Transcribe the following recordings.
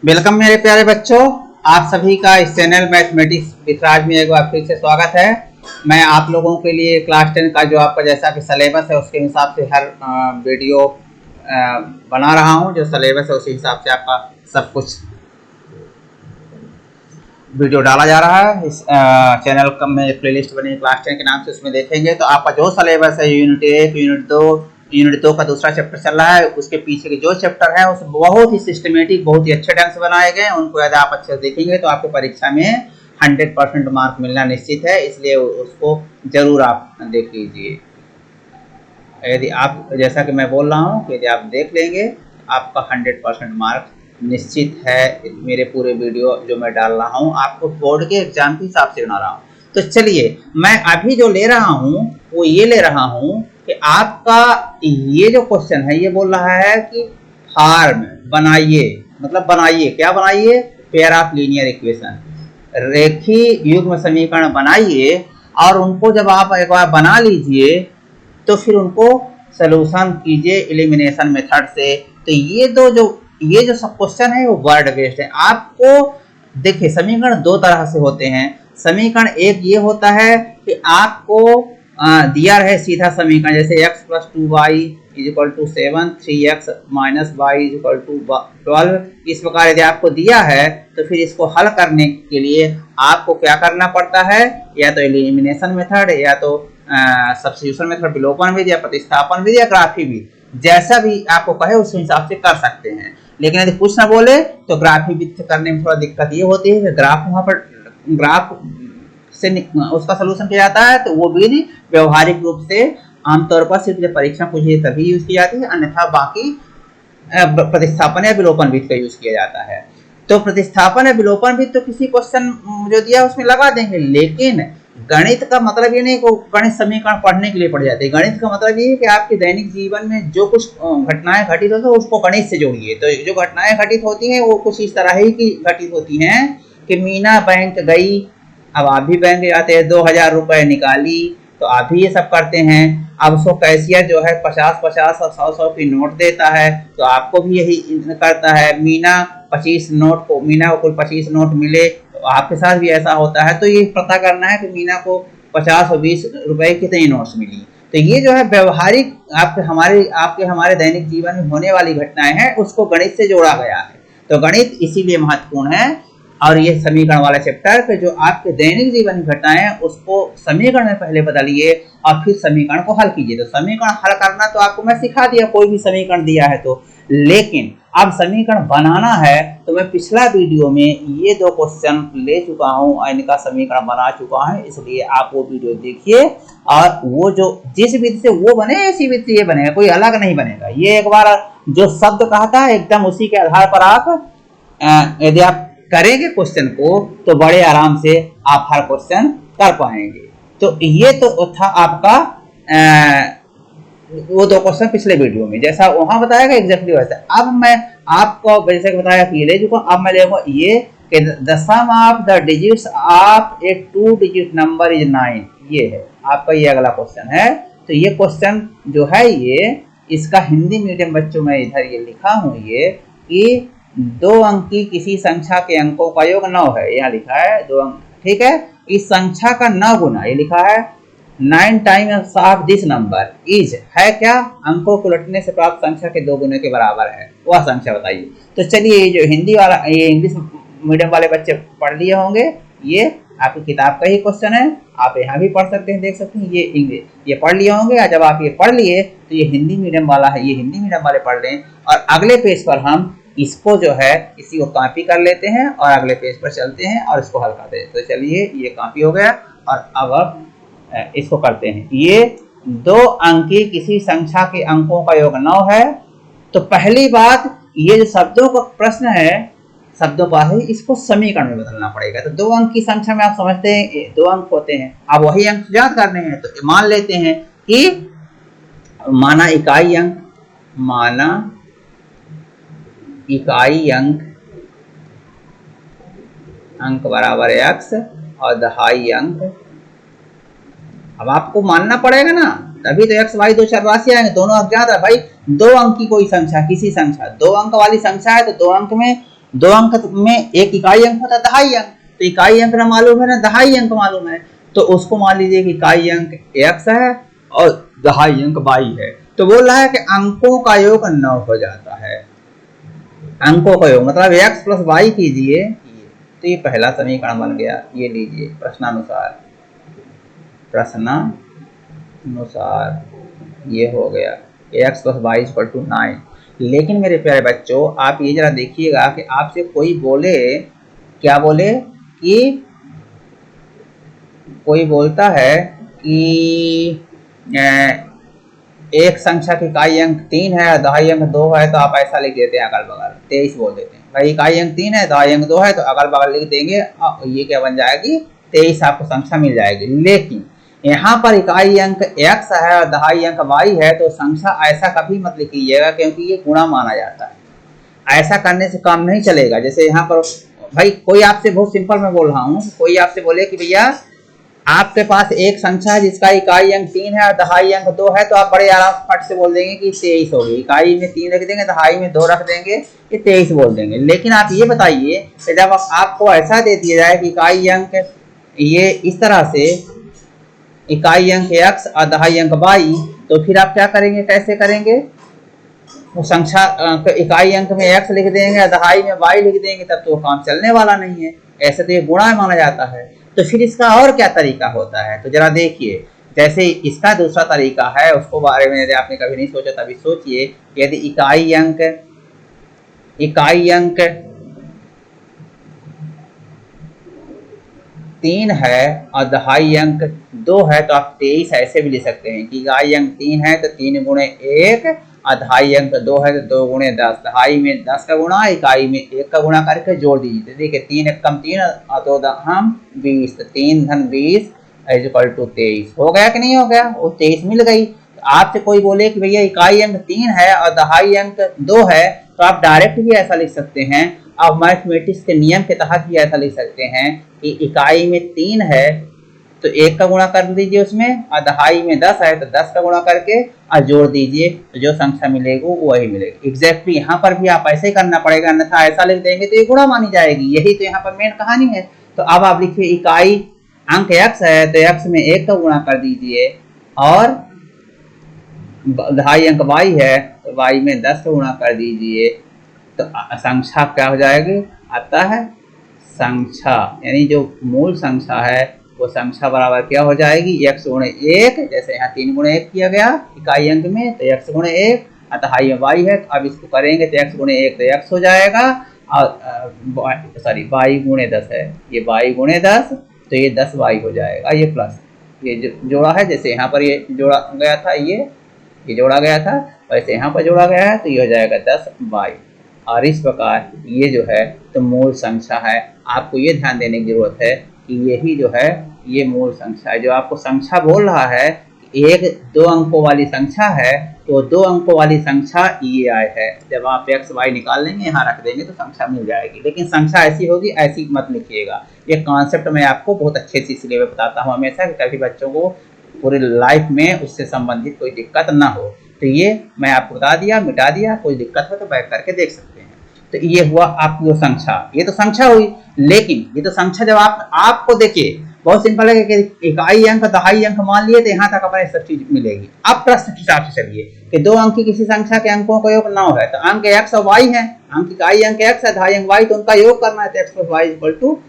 Welcome मेरे प्यारे बच्चों, आप सभी का इस चैनल मैथमेटिक्स विद राज में एक बार फिर से स्वागत है। मैं आप लोगों के लिए क्लास 10 का जो आपका जैसा कि सिलेबस है उसके हिसाब से हर वीडियो बना रहा हूं। जो सिलेबस है उसी हिसाब से आपका सब कुछ वीडियो डाला जा रहा है। इस चैनल का में प्लेलिस्ट बनी क्लास 10 के नाम से, उसमें देखेंगे तो आपका जो सिलेबस है यूनिट 1, यूनिट 2 का दूसरा चैप्टर चल रहा है, उसके पीछे के जो चैप्टर है उस बहुत ही सिस्टमेटिक, बहुत ही अच्छे ढंग से बनाए गए हैं। उनको यदि आप अच्छे से देखेंगे तो आपको परीक्षा में 100% मार्क मिलना निश्चित है, इसलिए उसको जरूर आप देख लीजिए। यदि आप, जैसा कि मैं बोल रहा हूँ कि यदि आप देख लेंगे आपका 100% मार्क निश्चित है। मेरे पूरे वीडियो जो मैं डाल रहा हूँ आपको बोर्ड के एग्जाम के हिसाब से बना रहा हूँ। तो चलिए, मैं अभी जो ले रहा हूँ वो ये ले रहा हूँ कि आपका ये जो क्वेश्चन है ये बोल रहा है कि फॉर्म बनाइए, मतलब बनाइए, क्या बनाइए? पेयर ऑफ लीनियर इक्वेशन, रेखीय युग्म समीकरण बनाइए। और उनको जब आप एक बार बना लीजिए तो फिर उनको सलूशन कीजिए एलिमिनेशन मेथड से। तो ये जो सब क्वेश्चन है वो वर्ड बेस्ड है। आपको देखिए, समीकरण दो तरह से होते हैं। समीकरण एक ये होता है कि आपको दिया रहे सीधा समीकरण, जैसे x + 2y = 7, 3x - y = 12। इस प्रकार यदि आपको दिया है तो फिर इसको हल करने के लिए आपको क्या करना पड़ता है? या तो एलिमिनेशन मेथड, या तो सब्स्टिट्यूशन मेथड, विलोपन विधि, या प्रतिस्थापन विधि, या ग्राफी विधि, जैसा भी आपको कहे उस हिसाब से कर सकते हैं। लेकिन यदि कुछ ना बोले तो ग्राफी विधि करने में थोड़ा दिक्कत ये होती है कि ग्राफ वहां पर ग्राफ से उसका सलूशन किया जाता है, तो वो विधि व्यवहारिक रूप से आमतौर पर सिर्फ जब परीक्षा पूछी तभी यूज की जाती है, अन्यथा बाकी प्रतिस्थापन या विलोपन विधि का यूज किया जाता है। तो प्रतिस्थापन या विलोपन विधि तो किसी क्वेश्चन जो दिया उसमें लगा देंगे, लेकिन गणित का मतलब ये नहीं कि गणित समीकरण पढ़ने के लिए पढ़ जाते हैं। गणित का मतलब ये है कि आपके दैनिक जीवन में जो कुछ घटनाएं घटित होती है उसको गणित से जोड़िए। तो जो घटनाएं घटित होती हैं वो कुछ इस तरह ही की घटित होती हैं कि मीना बैंक गई, अब आप भी बैंक जाते हैं, 2000 रुपए निकाली, तो आप भी ये सब करते हैं। अब उसको कैशियर जो है 50-50 और 100-100 की नोट देता है, तो आपको भी यही करता है। मीना 25 नोट को, मीना को कुल 25 नोट मिले, तो आपके साथ भी ऐसा होता है। तो ये पता करना है कि मीना को 50 और 20 रुपए कितनी नोट्स मिली। तो ये जो है व्यवहारिक आपके हमारे दैनिक जीवन में होने वाली घटनाएं हैं, उसको गणित से जोड़ा गया है। तो गणित इसीलिए महत्वपूर्ण है। और ये समीकरण वाला चैप्टर पे जो आपके दैनिक जीवन की घटनाएं हैं उसको समीकरण में पहले बदलिए और फिर समीकरण को हल कीजिए। तो समीकरण हल करना तो आपको मैं सिखा दिया, कोई भी समीकरण दिया है तो। लेकिन अब समीकरण बनाना है तो मैं पिछला वीडियो में ये दो क्वेश्चन ले चुका हूँ और इनका समीकरण बना चुका है, इसलिए आप वो वीडियो देखिए। और वो जो जिस विधि से वो बने इसी विधि से ये बनेगा, कोई अलग नहीं बनेगा। ये एक बार जो शब्द कहता है एकदम उसी के आधार पर आप यदि आप करेंगे क्वेश्चन को तो बड़े आराम से आप हर क्वेश्चन कर पाएंगे। तो ये तो था आपका वो दो क्वेश्चन पिछले वीडियो में, जैसा वहां बताया गया एग्जैक्टली वैसा। अब मैं आपको जैसे बताया कि ये ले चुका, अब मैं लेगा ये कि the sum of the digits of a 2 digit number is 9। ये है आपका ये अगला क्वेश्चन है। तो ये क्वेश्चन जो है ये इसका हिंदी मीडियम बच्चों में इधर ये लिखा हूं ये कि 2 अंकी किसी संख्या के अंकों का योग 9 है। यहाँ लिखा है 2 अंक, ठीक है। इस संख्या का 9 गुना, ये लिखा है 9 times of this number is है क्या? अंकों को उलटने से प्राप्त संख्या के 2 गुने के बराबर है, वह संख्या बताइए। तो चलिए, ये जो हिंदी वाला, ये इंग्लिश मीडियम वाले बच्चे पढ़ लिए होंगे, ये आपकी किताब का ही क्वेश्चन है। आप यहाँ भी पढ़ सकते हैं, देख सकते हैं। ये इंग्लिश ये पढ़ लिए होंगे। जब आप ये पढ़ लिए तो ये हिंदी मीडियम वाला है, ये हिंदी मीडियम वाले पढ़ लें। और अगले पेज पर हम इसको जो है इसी को कॉपी कर लेते हैं और अगले पेज पर चलते हैं और इसको हल करते हैं। तो चलिए, ये कॉपी हो गया और अब इसको करते हैं। ये 2 अंकी किसी संख्या के अंकों का योग 9 है। तो पहली बात, ये जो शब्दों का प्रश्न है, शब्दों का है, इसको समीकरण में बदलना पड़ेगा। तो 2 अंक की संख्या में आप समझते हैं 2 अंक होते हैं, अब वही अंक याद करने हैं। तो मान लेते हैं कि माना इकाई अंक, माना इकाई अंक बराबर x और दहाई अंक। अब आपको मानना पड़ेगा ना, तभी तो x y 2 चर राशि दोनों अज्ञात है भाई। 2 अंक की कोई संख्या, किसी संख्या 2 अंक वाली संख्या है तो 2 अंक में दो अंक में एक इकाई अंक होता है दहाई अंक, तो इकाई अंक ना मालूम है ना दहाई अंक मालूम है, तो उसको मान लीजिए कि इकाई अंक x है और दहाई अंक y है। तो बोल रहा है कि अंकों का योग 9 हो जाता है। अंकों का योग मतलब x प्लस वाई कीजिए, तो ये पहला समीकरण बन गया। ये लीजिए प्रश्नानुसार ये हो गया x plus Y equal to 9। लेकिन मेरे प्यारे बच्चों आप ये जरा देखिएगा कि आपसे कोई बोले, क्या बोले कि कोई बोलता है कि एक संख्या की इकाई अंक 3 है दहाई अंक 2 है, तो आप ऐसा लिख देते हैं अगल बगल 23 बोल देते हैं। भाई इकाई अंक 3 है दहाई अंक 2 है, तो अगल बगल लिख देंगे, ये क्या बन जाएगी 23 आपको संख्या मिल जाएगी। लेकिन यहाँ पर इकाई अंक x है और दहाई अंक y है, तो संख्या ऐसा कभी मत लिखिएगा क्योंकि ये गुणा माना जाता है। ऐसा करने से काम नहीं चलेगा। जैसे यहाँ पर भाई कोई आपसे, बहुत सिंपल मैं बोल रहा हूँ, कोई आपसे बोले कि भैया आपके पास एक संख्या है जिसका इकाई अंक 3 है और दहाई अंक 2 है, तो आप बड़े आराम से फट से बोल देंगे कि 23 होगी। इकाई में 3 रख देंगे, दहाई में 2 रख देंगे, ये 23 बोल देंगे। लेकिन आप ये बताइए कि जब आपको ऐसा दे दिया जाए कि इकाई अंक ये इस तरह से इकाई अंक x और दहाई अंक y, तो फिर आप क्या करेंगे, कैसे करेंगे? वो संख्या इकाई अंक में x लिख देंगे, दहाई में y लिख देंगे, तब तो काम चलने वाला नहीं है। ऐसे तो ये गुणा माना जाता है। तो फिर इसका और क्या तरीका होता है, तो जरा देखिए। जैसे इसका दूसरा तरीका है, उसको बारे में यदि आपने कभी नहीं सोचा तभी सोचिए। यदि इकाई अंक 3 है और दहाई अंक 2 है, तो आप 23 ऐसे भी लिख सकते हैं कि इकाई अंक 3 है तो 3 गुणे 1 और दहाई अंक 2 है तो 2 गुणे 10। दहाई में 10 का गुणा, इकाई में 1 का गुणा करके जोड़ दीजिए। तो देखिए 3 1 कम 3 और 2 हम 20, तो 3 धन 20 इक्वल टू 23 हो गया कि नहीं हो गया? वो 23 मिल गई। तो आपसे कोई बोले कि भैया इकाई अंक 3 है और दहाई अंक 2 है, तो आप डायरेक्ट भी ऐसा लिख सकते हैं। आप मैथमेटिक्स के नियम के तहत भी ऐसा लिख सकते हैं कि इकाई में 3 है तो 1 का गुणा कर दीजिए उसमें, और दहाई में 10 है तो 10 का गुणा करके और जोड़ दीजिए, तो जो संख्या मिलेगी वो वही मिलेगी। एग्जैक्टली यहाँ पर भी आप ऐसे ही करना पड़ेगा, अन्यथा ऐसा लिख देंगे तो ये गुणा मानी जाएगी। यही तो यहाँ पर मेन कहानी है। तो अब आप लिखिए इकाई अंक x है तो x में 1 का गुणा कर दीजिए, और दहाई अंक y है तो y में 10 का गुणा कर दीजिए, तो संख्या क्या हो जाएगी? आता है संख्या, यानी जो मूल संख्या है वो संख्या बराबर क्या हो जाएगी? x गुणे 1। जैसे यहाँ 3 गुणे 1 किया गया इकाई अंक में, तो x गुणे 1, दहाई में y है, तो अब इसको करेंगे तो x गुणे 1 तो x हो जाएगा, और सॉरी y गुणे 10 है, ये y गुणे 10, तो ये 10y हो जाएगा। ये प्लस ये जोड़ा है, जैसे यहाँ पर ये जोड़ा गया था, ये जोड़ा गया था, वैसे यहाँ पर जोड़ा गया है, तो ये हो जाएगा 10y। और इस प्रकार ये जो है तो मूल संख्या है। आपको ये ध्यान देने की जरूरत है कि यही जो है ये मूल संख्या है। जो आपको संख्या बोल रहा है एक 2 अंकों वाली संख्या है, तो 2 अंकों वाली संख्या ये आय है। जब आप x y निकाल लेंगे, यहाँ रख देंगे, तो संख्या मिल जाएगी। लेकिन संख्या ऐसी होगी, ऐसी मत लिखिएगा। ये कॉन्सेप्ट मैं आपको बहुत अच्छे से इसलिए बताता हूँ हमेशा कि कभी बच्चों को पूरी लाइफ में उससे संबंधित कोई दिक्कत ना हो। तो ये मैं आपको बता दिया, मिटा दिया। कोई दिक्कत हो तो बैठ करके देख सकते हैं। तो ये हुआ आपकी वो संख्या, ये तो संख्या हुई। लेकिन ये तो संख्या जब आपको देखिए बहुत सिंपल है कि इकाई अंक दहाई अंक मान लिए, तो यहाँ तक अपने सब चीज मिलेगी। अब प्रश्न के हिसाब से चलिए कि 2 अंक की किसी संख्या के अंकों का योग 9 है, तो अंक x और y है, अंक इकाई अंक x है, दहाई अंक y, तो उनका योग करना है, तो x plus y equal to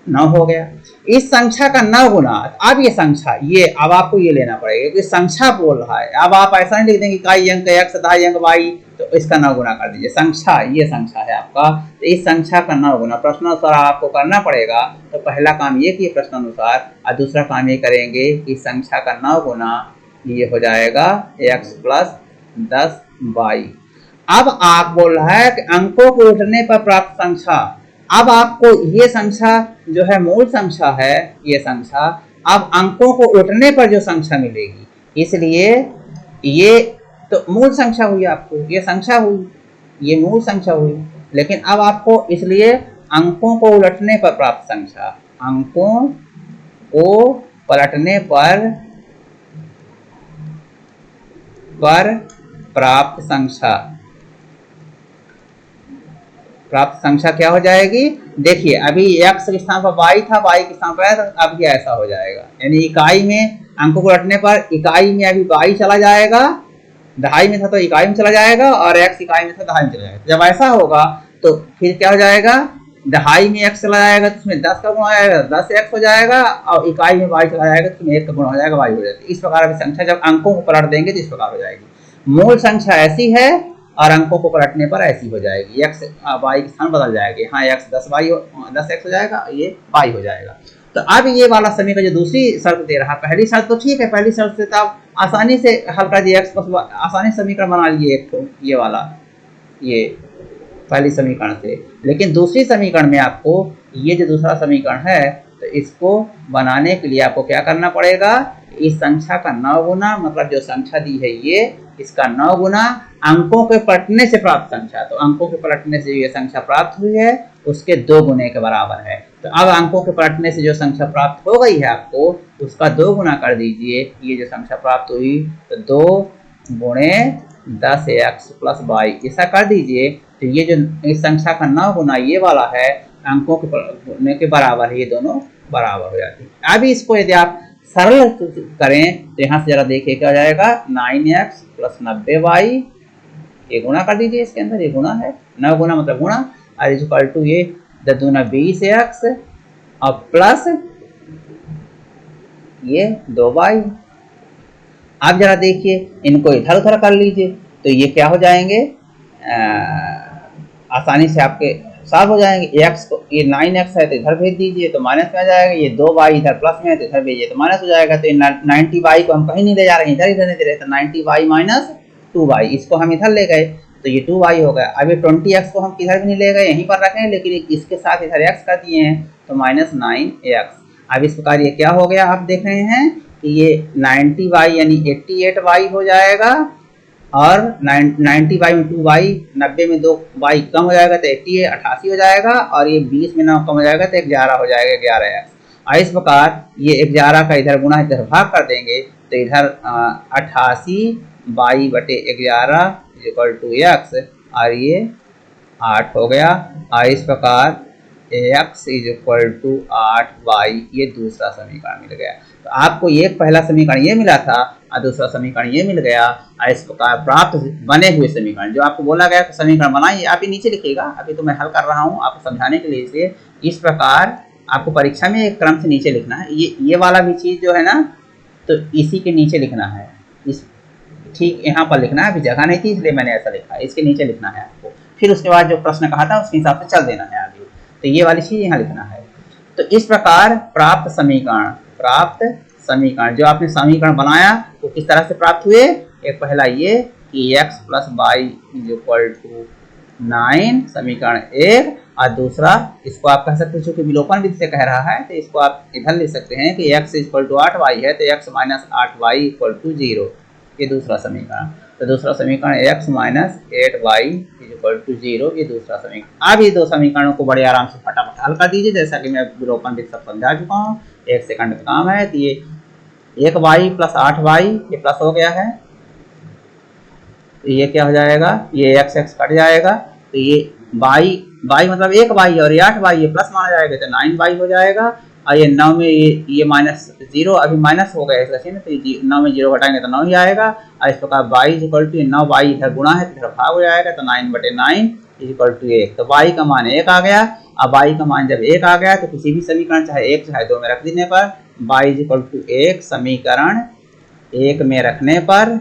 9 हो गया। इस संख्या का 9 गुना, अब ये संख्या, ये अब आपको ये लेना पड़ेगा क्योंकि संख्या बोल रहा है। अब आप ऐसा नहीं लिख देंगे इकाई अंक x दहाई अंक y, तो इसका 9 गुना कर दीजिए। संख्या, ये संख्या है आपका, तो इस संख्या का 9 गुना प्रश्नानुसार आपको करना पड़ेगा। तो पहला काम ये किए प्रश्नानुसार, और दूसरा काम ये करेंगे कि संख्या का 9 गुना ये हो जाएगा x प्लस 10y। अब आप बोल रहा है कि अंकों को उठने पर प्राप्त संख्या। अब आपको ये संख्या जो है मूल संख्या है, ये संख्या अब अंकों को उठने पर जो संख्या मिलेगी, इसलिए ये तो मूल संख्या हुई, आपको ये संख्या हुई, ये मूल संख्या हुई। लेकिन अब आपको इसलिए अंकों को उलटने पर प्राप्त संख्या, अंकों को पलटने पर प्राप्त संख्या, प्राप्त संख्या क्या हो जाएगी? देखिए अभी x के स्थान पर y था, y के स्थान पर है, तो अब ये ऐसा हो जाएगा, यानी इकाई में अंकों को रखने पर इकाई में अभी y चला जाएगा, दहाई में था तो इकाई में चला जाएगा, और x इकाई में था दहाई में चला जाएगा। जब ऐसा होगा तो फिर क्या हो जाएगा? दहाई में x चला जाएगा तो उसमें 10 का गुण हो जाएगा, 10x हो जाएगा, और इकाई में y चला जाएगा तो उसमें 1 का गुण हो जाएगा, y हो जाएगा। इस प्रकार की संख्या जब अंकों को पलट देंगे तो इस प्रकार हो जाएगी। मूल संख्या ऐसी है और अंकों को पलटने पर ऐसी हो जाएगी, x y के स्थान बदल जाएगी। हाँ, x 10x हो जाएगा, ये y हो जाएगा। तो अब ये वाला समीकरण जो दूसरी शर्त दे रहा, पहली शर्त तो ठीक है, पहली शर्त से तो आप आसानी से हल कर दिए, x प्लस आसानी से समीकरण बना लिए एक तो ये वाला, ये पहली समीकरण से। लेकिन दूसरी समीकरण में आपको ये जो दूसरा समीकरण है, तो इसको बनाने के लिए आपको क्या करना पड़ेगा? इस संख्या का 9 गुना, मतलब जो संख्या दी है ये, इसका 9 गुना अंकों के पलटने से प्राप्त संख्या, तो अंकों के पलटने से ये संख्या प्राप्त हुई है उसके 2 गुने के बराबर है। तो अब अंकों के पलटने से जो संख्या प्राप्त हो गई है आपको, उसका 2 गुना कर दीजिए। ये जो संख्या प्राप्त हुई तो 2 गुणे 10x प्लस y ऐसा कर दीजिए। तो ये जो इस संख्या का 9 गुना ये वाला है, अंकों के पलटने के बराबर है, ये दोनों बराबर हो जाती है। अभी इसको यदि आप सरल करें तो यहाँ से जरा देखिए क्या हो जाएगा? 9x प्लस 90y, ये गुणा कर दीजिए, इसके अंदर ये गुणा है, 9 गुना मतलब गुणा, और इज इक्वल टू ये 10 दूना 20x और प्लस ये 2y। आप जरा देखिए इनको इधर उधर कर लीजिए तो ये क्या हो जाएंगे? आसानी से आपके साफ हो जाएंगे। x को ये 9x है तो इधर भेज दीजिए तो माइनस में आ जाएगा, ये 2y इधर प्लस में है तो इधर भेजिए तो माइनस हो जाएगा। तो 90y को हम कहीं नहीं ले जा रहे हैं, इधर इधर नहीं दे रहे, तो 90y माइनस 2y, इसको हम इधर ले गए तो ये 2y हो गया। अब ये 20x को हम किधर भी नहीं ले गए, यहीं पर रखें, लेकिन इसके साथ इधर x कर दिए हैं तो माइनस 9x। अब इस प्रकार ये क्या हो गया? आप देख रहे हैं कि ये 90y यानी 88y हो जाएगा, और 90y में 2y, 90 में 2y कम हो जाएगा तो 88 हो जाएगा, और ये 20 में 9 कम हो जाएगा तो 11 हो जाएगा, 11x। और इस प्रकार ये 11 का इधर गुणा इधर भाग कर देंगे तो इधर 88y बटे 11 इक्वल टू x, और ये 8 हो गया। और इस प्रकार x is equal to 8y, ये दूसरा समीकरण मिल गया। तो आपको ये पहला समीकरण ये मिला था और दूसरा समीकरण ये मिल गया। और इस प्रकार प्राप्त बने हुए समीकरण जो आपको बोला गया समीकरण बनाइए, आप ही नीचे लिखिएगा, अभी तो मैं हल कर रहा हूँ आपको समझाने के लिए, इसलिए इस प्रकार आपको परीक्षा में एक क्रम से नीचे लिखना है। ये वाला भी चीज़ जो है ना, तो इसी के नीचे लिखना है, इस ठीक यहाँ पर लिखना है, अभी जगह नहीं थी इसलिए मैंने ऐसा लिखा है, इसके नीचे लिखना है आपको। फिर उसके बाद जो प्रश्न कहा था उसके हिसाब से चल देना है आगे, तो ये वाली चीज़ यहाँ लिखना है। तो इस प्रकार प्राप्त समीकरण जो आपने समीकरण बनाया वो किस तरह से प्राप्त हुए? एक पहला ये कि x plus Y is equal to 9 समीकरण 1, और दूसरा इसको आप कह सकते हैं चूंकि विलोपन विधि से कह रहा है तो इसको आप इधर लिख सकते हैं कि x इक्वल टू 8y है तो x minus 8y equal to 0, ये दूसरा समीकरण। तो दूसरा समीकरण x minus 8y equal to 0, ये दूसरा समीकरण। अब ये दो समीकरणों को बड़े आराम से फटाफट हल कर दीजिए, जैसा कि मैं विलोपन विधि सब समझा चुका हूँ, 1 सेकंड का काम है। तो ये 1y प्लस 8y ये प्लस हो गया है, तो ये क्या हो जाएगा? ये x कट जाएगा, तो ये y मतलब 1y और ये 8y ये प्लस माना जाएगा तो 9y हो जाएगा। और ये 9 में ये माइनस 0 अभी माइनस हो गया इसका चिन्ह, तो 9 में 0 घटाएंगे तो 9 ही आएगा। और इस प्रकार y इक्वल टू 9y इधर गुणा है तो इधर भाग हो जाएगा, तो 9 बटे 9 इक्वल टू 1। तो y का मान 1 आ गया। अब y का मान जब 1 आ गया तो किसी भी समीकरण चाहे 1 चाहे 2 में रख देने पर y इक्वल टू 1 समीकरण 1 में रखने पर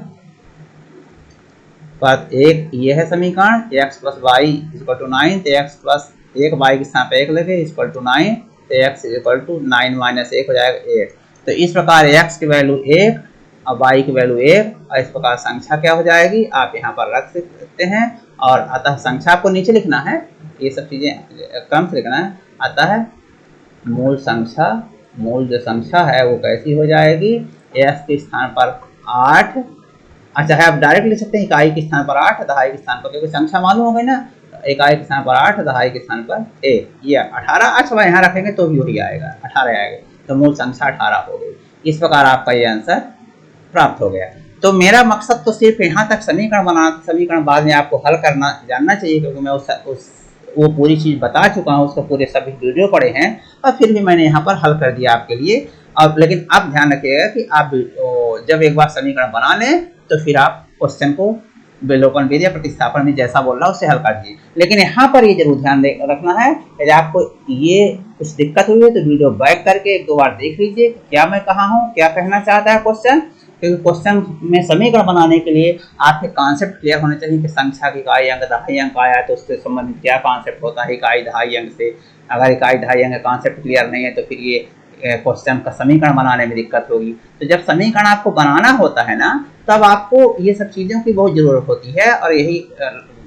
एक ये है समीकरण x plus Y equal to 9, तो x प्लस 1 y के स्थान पे 1 लगे इक्वल टू 9, तो x इक्वल टू 9 माइनस 1 हो जाएगा 8। तो इस प्रकार x की वैल्यू 1 और y की वैल्यू 1, और इस प्रकार संख्या क्या हो जाएगी आप यहाँ पर रख सकते हैं। और अतः संख्या आपको नीचे लिखना है, ये सब चीज़ें क्रम से लिखना है। अतः मूल जो संख्या है वो कैसी हो जाएगी? x के स्थान पर 8, अच्छा है आप डायरेक्ट लिख सकते हैं इकाई के स्थान पर 8, दहाई के स्थान पर, क्योंकि संख्या मालूम हो गई ना, इकाई के स्थान पर 8, दहाई के स्थान पर 1, ये 18। अच्छा यहाँ रखेंगे तो भी वही आएगा, 18 आएगा, तो मूल संख्या 18 हो गई। इस प्रकार आपका ये आंसर प्राप्त हो गया। तो मेरा मकसद तो सिर्फ यहाँ तक समीकरण बनाना, समीकरण बाद में आपको हल करना जानना चाहिए, क्योंकि मैं वो पूरी चीज़ बता चुका हूँ, उसको पूरे सभी वीडियो पड़े हैं और फिर भी मैंने यहाँ पर हल कर दिया आपके लिए। अब लेकिन आप ध्यान रखिएगा कि आप जब एक बार समीकरण बना लें तो फिर आप क्वेश्चन को विलोपन विधि या प्रतिस्थापन में जैसा बोल रहा है उससे हल कर दीजिए। लेकिन यहाँ पर ये जरूर ध्यान रखना है, यदि आपको ये कुछ दिक्कत हुई है तो वीडियो बैक करके एक दो बार देख लीजिए क्या मैं कहा हूँ, क्या कहना चाहता है क्वेश्चन। क्योंकि क्वेश्चन में समीकरण बनाने के लिए आपके कॉन्सेप्ट क्लियर होने चाहिए कि संख्या की इकाई अंक दहाई अंक आया है तो उससे संबंधित क्या कॉन्सेप्ट होता है इकाई दहाई अंक से। अगर इकाई दहाई अंक कॉन्सेप्ट क्लियर नहीं है तो फिर ये क्वेश्चन का समीकरण बनाने में दिक्कत होगी। तो जब समीकरण आपको बनाना होता है ना, तब आपको ये सब चीज़ों की बहुत ज़रूरत होती है और यही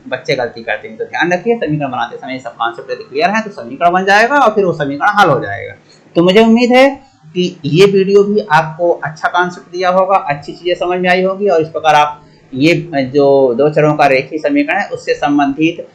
बच्चे गलती करते हैं। तो ध्यान रखिए समीकरण बनाते समय सब कॉन्सेप्ट यदि क्लियर है तो समीकरण बन जाएगा और फिर वो समीकरण हल हो जाएगा। तो मुझे उम्मीद है कि ये वीडियो भी आपको अच्छा कॉन्सेप्ट दिया होगा, अच्छी चीज़ें समझ में आई होगी और इस प्रकार आप ये जो दो चरों का रेखीय समीकरण है उससे संबंधित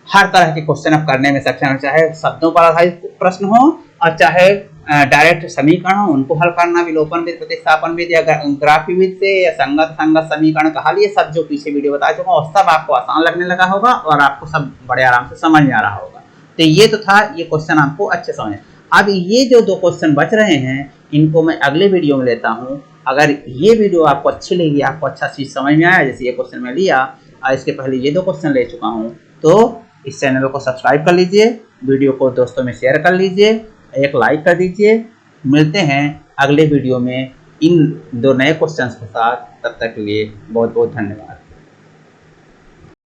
हर तरह के क्वेश्चन आप करने में सक्षम हो, चाहे शब्दों पर आधारित प्रश्न हो और चाहे डायरेक्ट समीकरण हो उनको हल करना विलोपन विधि प्रतिस्थापन विधि या ग्राफी विधि से या संगत समीकरण का हल, ये सब जो पीछे वीडियो बता चुका हूँ सब आपको आसान लगने लगा होगा और आपको सब बड़े आराम से समझ में आ रहा होगा। तो ये तो था, ये क्वेश्चन आपको अच्छे समझ। अब ये जो दो क्वेश्चन बच रहे हैं इनको मैं अगले वीडियो में लेता हूँ। अगर ये वीडियो आपको अच्छी लगी, आपको अच्छा चीज़ समझ में आया, जैसे ये क्वेश्चन मैं लिया और इसके पहले ये दो क्वेश्चन ले चुका हूँ, तो इस चैनल को सब्सक्राइब कर लीजिए, वीडियो को दोस्तों में शेयर कर लीजिए, एक लाइक कर दीजिए। मिलते हैं अगले वीडियो में इन दो नए क्वेश्चंस के साथ, तब तक के लिए बहुत बहुत धन्यवाद।